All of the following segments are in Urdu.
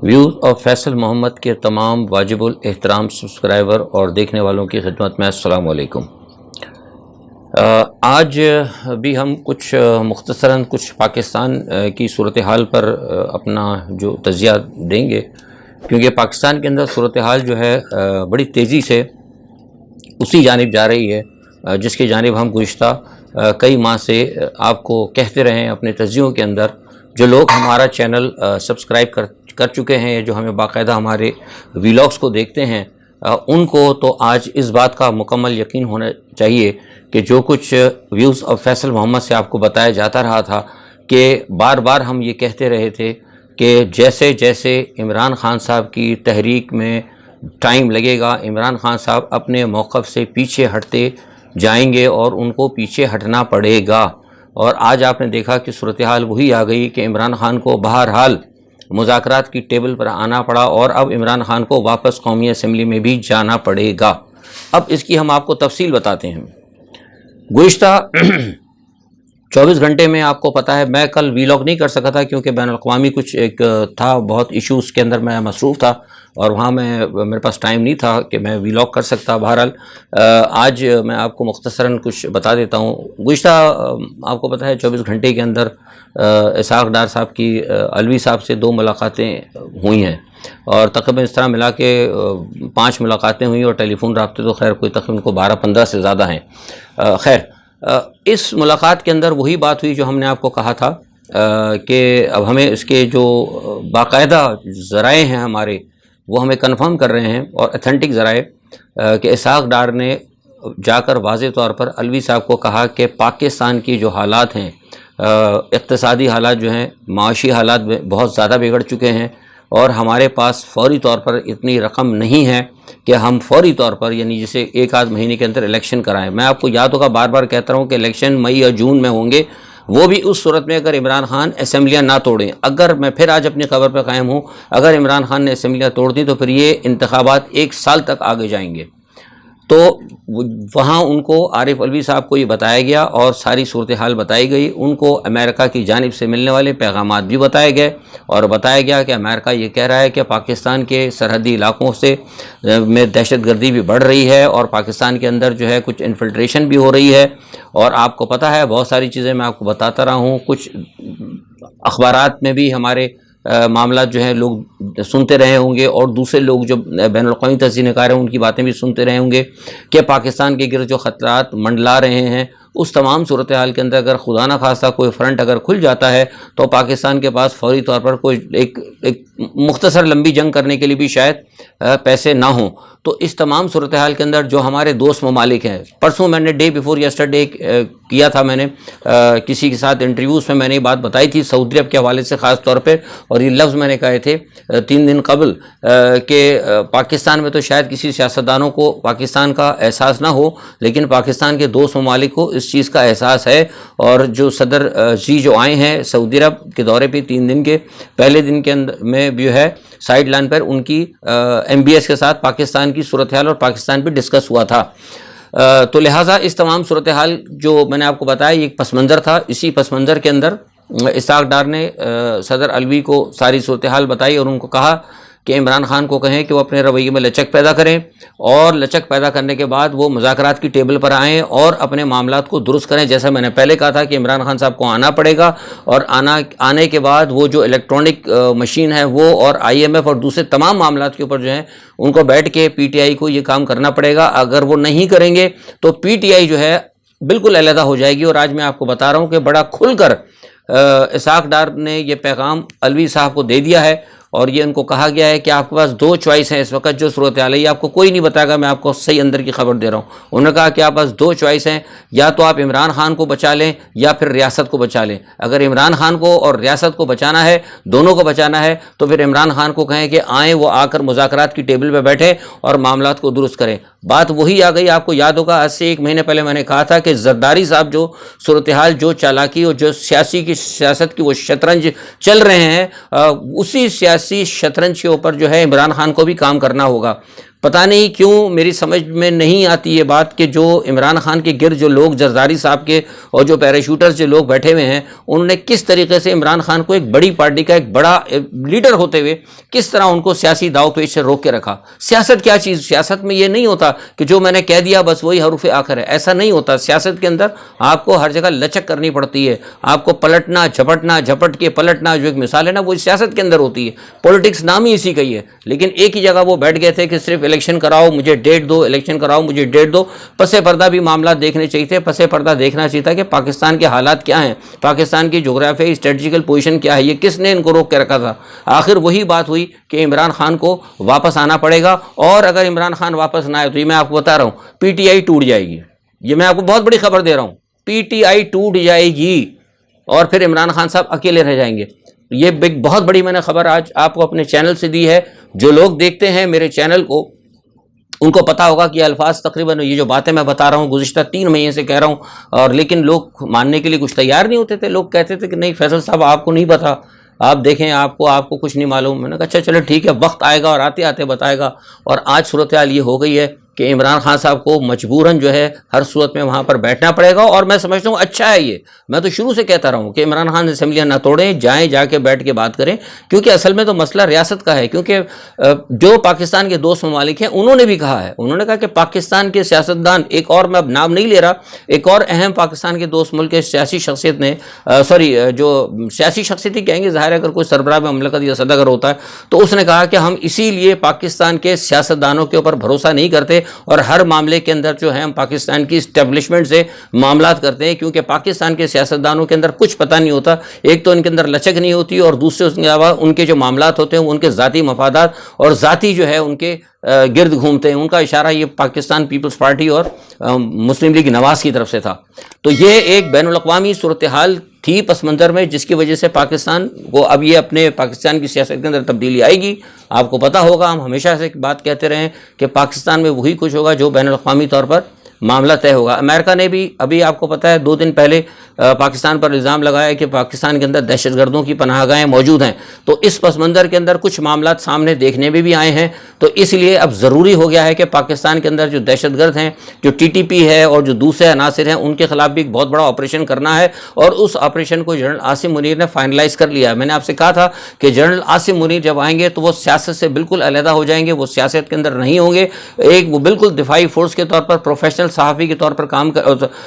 ویوز اور فیصل محمد کے تمام واجب الاحترام سبسکرائبر اور دیکھنے والوں کی خدمت میں السلام علیکم۔ آج بھی ہم مختصراً کچھ پاکستان کی صورتحال پر اپنا جو تجزیہ دیں گے، کیونکہ پاکستان کے اندر صورتحال جو ہے بڑی تیزی سے اسی جانب جا رہی ہے جس کی جانب ہم گزشتہ کئی ماہ سے آپ کو کہتے رہے ہیں اپنے تجزیوں کے اندر۔ جو لوگ ہمارا چینل سبسکرائب کر چکے ہیں، جو ہمیں باقاعدہ ہمارے ویلاگس کو دیکھتے ہیں، ان کو تو آج اس بات کا مکمل یقین ہونا چاہیے کہ جو کچھ ویوز آف فیصل محمد سے آپ کو بتایا جاتا رہا تھا کہ بار بار ہم یہ کہتے رہے تھے کہ جیسے جیسے عمران خان صاحب کی تحریک میں ٹائم لگے گا، عمران خان صاحب اپنے موقف سے پیچھے ہٹتے جائیں گے اور ان کو پیچھے ہٹنا پڑے گا۔ اور آج آپ نے دیکھا کہ صورتحال وہی آ گئی کہ عمران خان کو بہرحال مذاکرات کی ٹیبل پر آنا پڑا اور اب عمران خان کو واپس قومی اسمبلی میں بھی جانا پڑے گا۔ اب اس کی ہم آپ کو تفصیل بتاتے ہیں۔ گزشتہ 24 گھنٹے میں آپ کو پتہ ہے میں کل ویلاگ نہیں کر سکا تھا کیونکہ بین الاقوامی کچھ ایک تھا، بہت ایشوز کے اندر میں مصروف تھا اور وہاں میرے پاس ٹائم نہیں تھا کہ میں ویلاگ کر سکتا۔ بہرحال آج میں آپ کو مختصراً کچھ بتا دیتا ہوں۔ گزشتہ آپ کو پتہ ہے 24 گھنٹے کے اندر اسحاق ڈار صاحب کی علوی صاحب سے 2 ملاقاتیں ہوئی ہیں اور تقریباً اس طرح ملا کے 5 ملاقاتیں ہوئیں اور ٹیلی فون رابطے تو خیر کوئی تقریباً کو 12-15 سے زیادہ ہیں۔ خیر اس ملاقات کے اندر وہی بات ہوئی جو ہم نے آپ کو کہا تھا کہ اب ہمیں اس کے جو باقاعدہ ذرائع ہیں ہمارے وہ ہمیں کنفرم کر رہے ہیں اور اتھینٹک ذرائع کہ اسحاق ڈار نے جا کر واضح طور پر علوی صاحب کو کہا کہ پاکستان کی جو حالات ہیں، اقتصادی حالات جو ہیں، معاشی حالات بہت زیادہ بگڑ چکے ہیں اور ہمارے پاس فوری طور پر اتنی رقم نہیں ہے کہ ہم فوری طور پر یعنی جسے 1-8 مہینے کے اندر الیکشن کرائیں۔ میں آپ کو یاد ہوگا بار بار کہتا رہا ہوں کہ الیکشن مئی یا جون میں ہوں گے، وہ بھی اس صورت میں اگر عمران خان اسمبلیاں نہ توڑیں۔ اگر میں پھر آج اپنی خبر پہ قائم ہوں، اگر عمران خان نے اسمبلیاں توڑ دیں تو پھر یہ انتخابات 1 سال تک آگے جائیں گے۔ تو وہاں ان کو عارف علوی صاحب کو یہ بتایا گیا اور ساری صورتحال بتائی گئی، ان کو امریکہ کی جانب سے ملنے والے پیغامات بھی بتائے گئے اور بتایا گیا کہ امریکہ یہ کہہ رہا ہے کہ پاکستان کے سرحدی علاقوں سے میں دہشت گردی بھی بڑھ رہی ہے اور پاکستان کے اندر جو ہے کچھ انفلٹریشن بھی ہو رہی ہے۔ اور آپ کو پتہ ہے بہت ساری چیزیں میں آپ کو بتاتا رہا ہوں، کچھ اخبارات میں بھی ہمارے معاملات جو ہیں لوگ سنتے رہے ہوں گے اور دوسرے لوگ جو بین الاقوامی تجزیہ کار ہیں ان کی باتیں بھی سنتے رہے ہوں گے کہ پاکستان کے گرد جو خطرات منڈلا رہے ہیں، اس تمام صورتحال کے اندر اگر خدا نہ خواستہ کوئی فرنٹ اگر کھل جاتا ہے تو پاکستان کے پاس فوری طور پر کوئی ایک مختصر لمبی جنگ کرنے کے لیے بھی شاید پیسے نہ ہوں۔ تو اس تمام صورتحال کے اندر جو ہمارے دوست ممالک ہیں، پرسوں میں نے ڈے بیفور یسٹرڈے کیا تھا، میں نے کسی کے ساتھ انٹرویوز میں نے یہ بات بتائی تھی سعودی عرب کے حوالے سے خاص طور پہ، اور یہ لفظ میں نے کہے تھے 3 دن قبل کہ پاکستان میں تو شاید کسی سیاستدانوں کو پاکستان کا احساس نہ ہو لیکن پاکستان کے دوست ممالک کو اس چیز کا احساس ہے۔ اور جو صدر جو آئے ہیں سعودی عرب کے دورے پہ 3 دن کے پہلے دن کے اندر میں جو ہے سائیڈ لائن پر ان کی MBS کے ساتھ پاکستان کی صورتحال اور پاکستان پہ ڈسکس ہوا تھا۔ تو لہٰذا اس تمام صورتحال جو میں نے آپ کو بتایا یہ ایک پس منظر تھا۔ اسی پس منظر کے اندر اسحاق ڈار نے صدر علوی کو ساری صورتحال بتائی اور ان کو کہا کہ عمران خان کو کہیں کہ وہ اپنے رویے میں لچک پیدا کریں اور لچک پیدا کرنے کے بعد وہ مذاکرات کی ٹیبل پر آئیں اور اپنے معاملات کو درست کریں۔ جیسا میں نے پہلے کہا تھا کہ عمران خان صاحب کو آنا پڑے گا اور آنے کے بعد وہ جو الیکٹرانک مشین ہے وہ اور IMF اور دوسرے تمام معاملات کے اوپر جو ہیں ان کو بیٹھ کے PTI کو یہ کام کرنا پڑے گا۔ اگر وہ نہیں کریں گے تو PTI جو ہے بالکل علیحدہ ہو جائے گی۔ اور آج میں آپ کو بتا رہا ہوں کہ بڑا کھل کر اسحاق ڈار نے یہ پیغام علوی صاحب کو دے دیا ہے اور یہ ان کو کہا گیا ہے کہ آپ کے پاس 2 چوائس ہیں اس وقت جو صورتحال ہے، یہ آپ کو کوئی نہیں بتائے گا، میں آپ کو صحیح اندر کی خبر دے رہا ہوں۔ انہوں نے کہا کہ آپ پاس 2 چوائس ہیں، یا تو آپ عمران خان کو بچا لیں یا پھر ریاست کو بچا لیں۔ اگر عمران خان کو اور ریاست کو بچانا ہے، دونوں کو بچانا ہے، تو پھر عمران خان کو کہیں کہ آئیں، وہ آ کر مذاکرات کی ٹیبل پہ بیٹھیں اور معاملات کو درست کریں۔ بات وہی آ گئی، آپ کو یاد ہوگا آج سے 1 مہینے پہلے میں نے کہا تھا کہ زرداری صاحب جو صورتحال، جو چالاکی اور جو سیاست کی وہ شطرنج چل رہے ہیں، اسی سیاسی شطرنج کے اوپر جو ہے عمران خان کو بھی کام کرنا ہوگا۔ پتہ نہیں کیوں میری سمجھ میں نہیں آتی یہ بات کہ جو عمران خان کے گرد جو لوگ زرداری صاحب کے اور جو پیراشوٹرز جو لوگ بیٹھے ہوئے ہیں انہوں نے کس طریقے سے عمران خان کو ایک بڑی پارٹی کا ایک بڑا لیڈر ہوتے ہوئے کس طرح ان کو سیاسی داؤ پیچ سے روک کے رکھا۔ سیاست کیا چیز؟ سیاست میں یہ نہیں ہوتا کہ جو میں نے کہہ دیا بس وہی حروف آخر ہے، ایسا نہیں ہوتا۔ سیاست کے اندر آپ کو ہر جگہ لچک کرنی پڑتی ہے، آپ کو پلٹنا جھپٹنا، جھپٹ کے پلٹنا، جو ایک مثال ہے نا وہ سیاست کے اندر ہوتی ہے۔ پولیٹکس نام ہی اسی کا ہی ہے، لیکن ایک ہی جگہ وہ بیٹھ گئے تھے کہ صرف الیکشن کراؤ مجھے ڈیٹ دو، الیکشن کراؤ مجھے ڈیٹ دو۔ پسے پردہ بھی معاملات دیکھنے چاہیے تھے، پسے پردہ دیکھنا چاہیے تھا کہ پاکستان کے حالات کیا ہیں، پاکستان کی جغرافیائی اسٹریٹجیکل پوزیشن کیا ہے، یہ کس نے ان کو روک کے رکھا تھا۔ آخر وہی بات ہوئی کہ عمران خان کو واپس آنا پڑے گا، اور اگر عمران خان واپس نہ آئے تو یہ میں آپ کو بتا رہا ہوں پی ٹی آئی ٹوٹ جائے گی۔ یہ میں آپ کو بہت بڑی خبر دے رہا ہوں، پی ٹی آئی ٹوٹ جائے گی اور پھر عمران خان صاحب اکیلے رہ جائیں گے۔ یہ بہت بڑی میں نے خبر آج آپ کو اپنے چینل سے دی ہے۔ جو لوگ دیکھتے ہیں میرے چینل کو ان کو پتا ہوگا کہ یہ الفاظ تقریباً یہ جو باتیں میں بتا رہا ہوں گزشتہ 3 مہینے سے کہہ رہا ہوں، اور لیکن لوگ ماننے کے لیے کچھ تیار نہیں ہوتے تھے۔ لوگ کہتے تھے کہ نہیں فیصل صاحب آپ کو نہیں پتا، آپ دیکھیں آپ کو کچھ نہیں معلوم۔ میں نے کہا اچھا چلو ٹھیک ہے، وقت آئے گا اور آتے آتے بتائے گا۔ اور آج صورتحال یہ ہو گئی ہے کہ عمران خان صاحب کو مجبوراً جو ہے ہر صورت میں وہاں پر بیٹھنا پڑے گا، اور میں سمجھتا ہوں اچھا ہے یہ۔ میں تو شروع سے کہتا رہا ہوں کہ عمران خان اسمبلیاں نہ توڑیں، جائیں جا کے بیٹھ کے بات کریں، کیونکہ اصل میں تو مسئلہ ریاست کا ہے۔ کیونکہ جو پاکستان کے دوست ممالک ہیں انہوں نے بھی کہا ہے، انہوں نے کہا کہ پاکستان کے سیاستدان، ایک اور میں اب نام نہیں لے رہا، ایک اور اہم پاکستان کے دوست ملک کے سیاسی شخصیت نے جو سیاسی شخصیت ہی کہیں گے، ظاہر ہے اگر کوئی سربراہ مملکت یا صدر ہوتا ہے تو اس نے کہا کہ ہم اسی لیے پاکستان کے سیاستدانوں کے اوپر بھروسہ نہیں کرتے، اور ہر معاملے کے اندر جو ہے ہم پاکستان کی اسٹیبلشمنٹ سے معاملات کرتے ہیں، کیونکہ پاکستان کے سیاستدانوں کے اندر کچھ پتہ نہیں ہوتا۔ ایک تو ان کے اندر لچک نہیں ہوتی، اور دوسرے اس کے علاوہ ان کے جو معاملات ہوتے ہیں وہ ان کے ذاتی مفادات اور ذاتی جو ہے ان کے گرد گھومتے ہیں۔ ان کا اشارہ یہ پاکستان پیپلز پارٹی اور مسلم لیگ نواز کی طرف سے تھا۔ تو یہ ایک بین الاقوامی صورتحال تھی پس منظر میں، جس کی وجہ سے پاکستان کو اب یہ اپنے پاکستان کی سیاست کے اندر تبدیلی آئے گی۔ آپ کو پتہ ہوگا، ہم ہمیشہ سے ایک بات کہتے رہے ہیں کہ پاکستان میں وہی کچھ ہوگا جو بین الاقوامی طور پر معاملہ طے ہوگا۔ امریکہ نے بھی ابھی آپ کو پتہ ہے 2 دن پہلے پاکستان پر الزام لگایا کہ پاکستان کے اندر دہشت گردوں کی پناہ گاہیں موجود ہیں۔ تو اس پس منظر کے اندر کچھ معاملات سامنے دیکھنے میں بھی آئے ہیں، تو اس لیے اب ضروری ہو گیا ہے کہ پاکستان کے اندر جو دہشت گرد ہیں، جو ٹی ٹی پی ہے اور جو دوسرے عناصر ہیں، ان کے خلاف بھی ایک بہت بڑا آپریشن کرنا ہے، اور اس آپریشن کو جنرل عاصم منیر نے فائنلائز کر لیا ہے۔ میں نے آپ سے کہا تھا کہ جنرل عاصم منیر جب آئیں گے تو وہ سیاست سے بالکل علیحدہ ہو جائیں گے، وہ سیاست کے اندر نہیں ہوں گے، وہ بالکل دفاعی فورس کے طور پر، پروفیشنل صحافی کے طور پر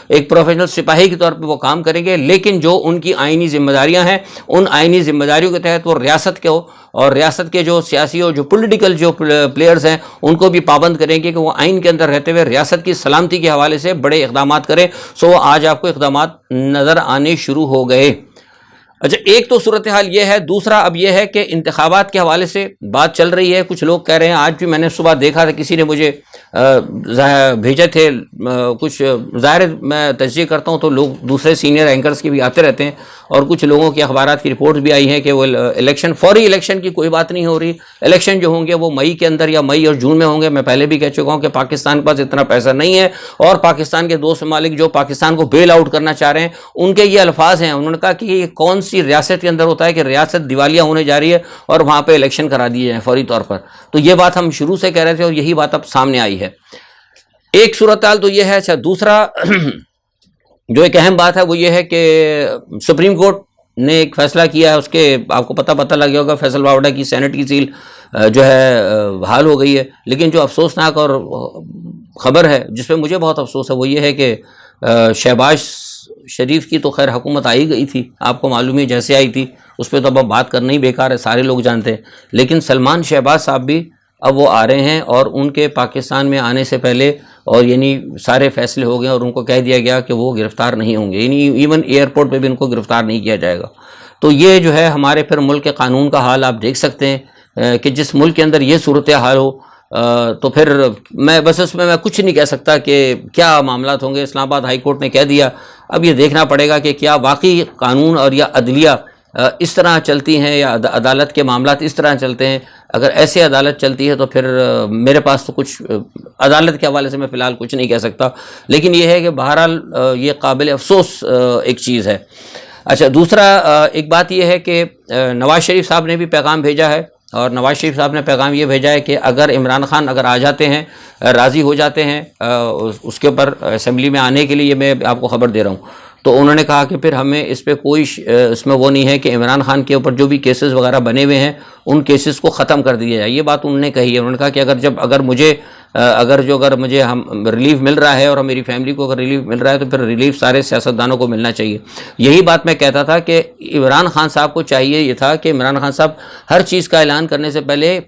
ایک پروفیشنل سپاہی کے طور پر وہ کام کریں گے، لیکن جو ان کی آئینی ذمہ داریاں ہیں ان آئینی ذمہ داریوں کے تحت وہ ریاست کے اور ریاست کے جو سیاسی اور جو پولیٹیکل جو پلیئرز ہیں ان کو بھی پابند کریں گے کہ وہ آئین کے اندر رہتے ہوئے ریاست کی سلامتی کے حوالے سے بڑے اقدامات کریں۔ سو آج آپ کو اقدامات نظر آنے شروع ہو گئے۔ اچھا، ایک تو صورتحال یہ ہے، دوسرا اب یہ ہے کہ انتخابات کے حوالے سے بات چل رہی ہے۔ کچھ لوگ کہہ رہے ہیں، آج بھی میں نے صبح دیکھا تھا، کسی نے مجھے بھیجے تھے کچھ، ظاہر میں تجزیہ کرتا ہوں تو لوگ دوسرے سینئر اینکرز کے بھی آتے رہتے ہیں، اور کچھ لوگوں کی اخبارات کی رپورٹ بھی آئی ہیں کہ وہ الیکشن، فوری الیکشن کی کوئی بات نہیں ہو رہی، الیکشن جو ہوں گے وہ مئی کے اندر یا مئی اور جون میں ہوں گے۔ میں پہلے بھی کہہ چکا ہوں کہ پاکستان کے پاس اتنا پیسہ نہیں ہے، اور پاکستان کے دوست ممالک جو پاکستان کو بیل آؤٹ کرنا چاہ رہے ہیں ان کے یہ الفاظ ہیں، انہوں نے کہا کہ یہ کون سی ریاست کے اندر ہوتا ہے کہ ریاست دیوالیہ ہونے جا رہی ہے اور وہاں پہ الیکشن کرا دیے جائیں فوری طور پر۔ تو یہ بات ہم شروع سے کہہ رہے تھے اور یہی بات اب سامنے آئی ہے۔ ایک صورتحال تو یہ ہے۔ اچھا، دوسرا جو ایک اہم بات ہے وہ یہ ہے کہ سپریم کورٹ نے ایک فیصلہ کیا ہے، اس کے آپ کو پتہ لگ گیا ہوگا، فیصل واوڈا کی سینٹ کی سیل جو ہے بحال ہو گئی ہے۔ لیکن جو افسوسناک اور خبر ہے جس پہ مجھے بہت افسوس ہے وہ یہ ہے کہ شہباز شریف کی تو خیر حکومت آئی گئی تھی، آپ کو معلوم ہے جیسے آئی تھی، اس پہ تو اب بات کرنا ہی بیکار ہے، سارے لوگ جانتے ہیں۔ لیکن سلمان شہباز صاحب بھی اب وہ آ رہے ہیں، اور ان کے پاکستان میں آنے سے پہلے اور یعنی سارے فیصلے ہو گئے اور ان کو کہہ دیا گیا کہ وہ گرفتار نہیں ہوں گے، یعنی ایون ایئرپورٹ پہ بھی ان کو گرفتار نہیں کیا جائے گا۔ تو یہ جو ہے ہمارے پھر ملک کے قانون کا حال آپ دیکھ سکتے ہیں کہ جس ملک کے اندر یہ صورتحال ہو تو پھر میں بس اس میں کچھ نہیں کہہ سکتا کہ کیا معاملات ہوں گے۔ اسلام آباد ہائی کورٹ نے کہہ دیا، اب یہ دیکھنا پڑے گا کہ کیا واقعی قانون اور یا عدلیہ اس طرح چلتی ہیں یا عدالت کے معاملات اس طرح چلتے ہیں۔ اگر ایسے عدالت چلتی ہے تو پھر میرے پاس تو کچھ عدالت کے حوالے سے میں فی الحال کچھ نہیں کہہ سکتا، لیکن یہ ہے کہ بہرحال یہ قابل افسوس ایک چیز ہے۔ اچھا، دوسرا ایک بات یہ ہے کہ نواز شریف صاحب نے بھی پیغام بھیجا ہے اور نواز شریف صاحب نے پیغام یہ بھیجا ہے کہ اگر عمران خان اگر آ جاتے ہیں، راضی ہو جاتے ہیں اس کے اوپر اسمبلی میں آنے کے لیے، میں آپ کو خبر دے رہا ہوں، تو انہوں نے کہا کہ پھر ہمیں اس پہ کوئی اس میں وہ نہیں ہے کہ عمران خان کے اوپر جو بھی کیسز وغیرہ بنے ہوئے ہیں ان کیسز کو ختم کر دیا جائے۔ یہ بات انہوں نے کہی ہے۔ انہوں نے کہا کہ اگر مجھے ریلیف مل رہا ہے اور میری فیملی کو اگر ریلیف مل رہا ہے تو پھر ریلیف سارے سیاستدانوں کو ملنا چاہیے۔ یہی بات میں کہتا تھا کہ عمران خان صاحب کو چاہیے یہ تھا کہ عمران خان صاحب ہر چیز کا اعلان کرنے سے پہلے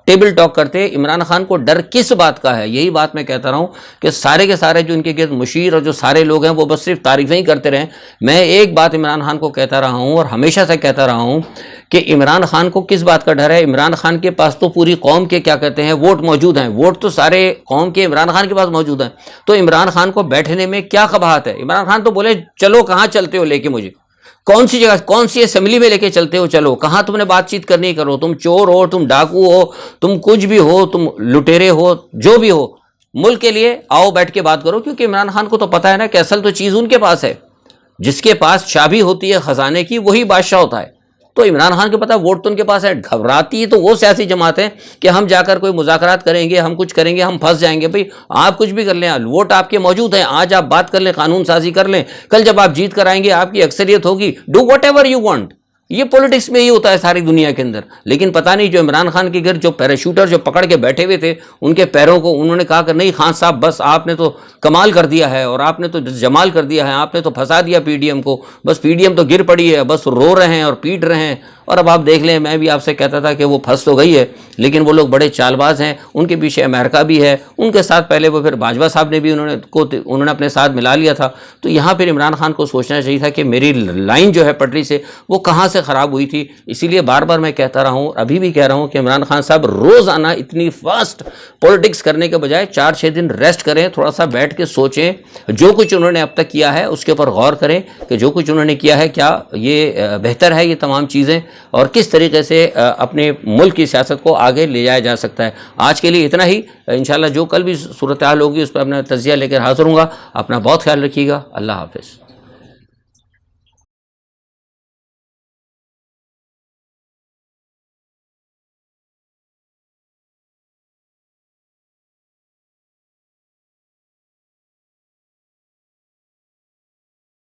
ٹیبل ٹاک کرتے۔ عمران خان کو ڈر کس بات کا ہے؟ یہی بات میں کہتا رہا ہوں کہ سارے کے سارے جو ان کے گرد مشیر اور جو سارے لوگ ہیں وہ بس صرف تعریفیں ہی کرتے رہیں۔ میں ایک بات عمران خان کو کہتا رہا ہوں اور ہمیشہ سے کہتا رہا ہوں کہ عمران خان کو کس بات کا ڈر ہے؟ عمران خان کے پاس تو پوری قوم کے کیا کہتے ہیں ووٹ موجود ہیں، ووٹ تو سارے قوم کے عمران خان کے پاس موجود ہیں، تو عمران خان کو بیٹھنے میں کیا قباحت ہے؟ عمران خان تو بولے چلو کہاں چلتے ہو لے کے مجھے، کون سی جگہ، کون سی اسمبلی میں لے کے چلتے ہو، چلو کہاں تم نے بات چیت کرنی کرو، تم چور ہو، تم ڈاکو ہو، تم کچھ بھی ہو، تم لٹیرے ہو، جو بھی ہو، ملک کے لیے آؤ بیٹھ کے بات کرو۔ کیونکہ عمران خان کو تو پتہ ہے نا کہ اصل تو چیز ان کے پاس ہے، جس کے پاس چابی ہوتی ہے خزانے کی وہی بادشاہ ہوتا ہے۔ تو عمران خان کو پتہ ہے ووٹ تو ان کے پاس ہے، گھبراتی ہے تو وہ سیاسی جماعت ہے کہ ہم جا کر کوئی مذاکرات کریں گے، ہم کچھ کریں گے، ہم پھنس جائیں گے۔ بھئی آپ کچھ بھی کر لیں، ووٹ آپ کے موجود ہیں، آج آپ بات کر لیں، قانون سازی کر لیں، کل جب آپ جیت کر آئیں گے آپ کی اکثریت ہوگی، do what ever you want. یہ پولیٹکس میں ہی ہوتا ہے ساری دنیا کے اندر۔ لیکن پتہ نہیں جو عمران خان کے گھر جو پیراشوٹر جو پکڑ کے بیٹھے ہوئے تھے ان کے پیروں کو انہوں نے کہا کہ نہیں خان صاحب بس آپ نے تو کمال کر دیا ہے اور آپ نے تو جمال کر دیا ہے، آپ نے تو پھنسا دیا پی ڈی ایم کو، بس پی ڈی ایم تو گر پڑی ہے، بس رو رہے ہیں اور پیٹ رہے ہیں۔ اور اب آپ دیکھ لیں، میں بھی آپ سے کہتا تھا کہ وہ پھنس تو گئی ہے لیکن وہ لوگ بڑے چال باز ہیں، ان کے پیچھے امریکہ بھی ہے، ان کے ساتھ پہلے وہ پھر باجوہ صاحب نے بھی انہوں نے اپنے ساتھ ملا لیا تھا۔ تو یہاں پھر عمران خان کو سوچنا چاہیے تھا کہ میری لائن جو ہے پٹری سے وہ کہاں سے خراب ہوئی تھی۔ اسی لیے بار بار میں کہتا رہا ہوں، ابھی بھی کہہ رہا ہوں کہ عمران خان صاحب روزانہ اتنی فاسٹ پولیٹکس کرنے کے بجائے 4-6 دن ریسٹ کریں، تھوڑا سا بیٹھ کے سوچیں، جو کچھ انہوں نے اب تک کیا ہے اس کے اوپر غور کریں کہ جو کچھ انہوں نے کیا ہے کیا یہ بہتر ہے یہ تمام چیزیں، اور کس طریقے سے اپنے ملک کی سیاست کو آگے لے جایا جا سکتا ہے۔ آج کے لیے اتنا ہی، انشاءاللہ جو کل بھی صورتحال ہوگی اس پر اپنا تجزیہ لے کر حاضر ہوں گا۔ اپنا بہت خیال رکھیے گا، اللہ حافظ۔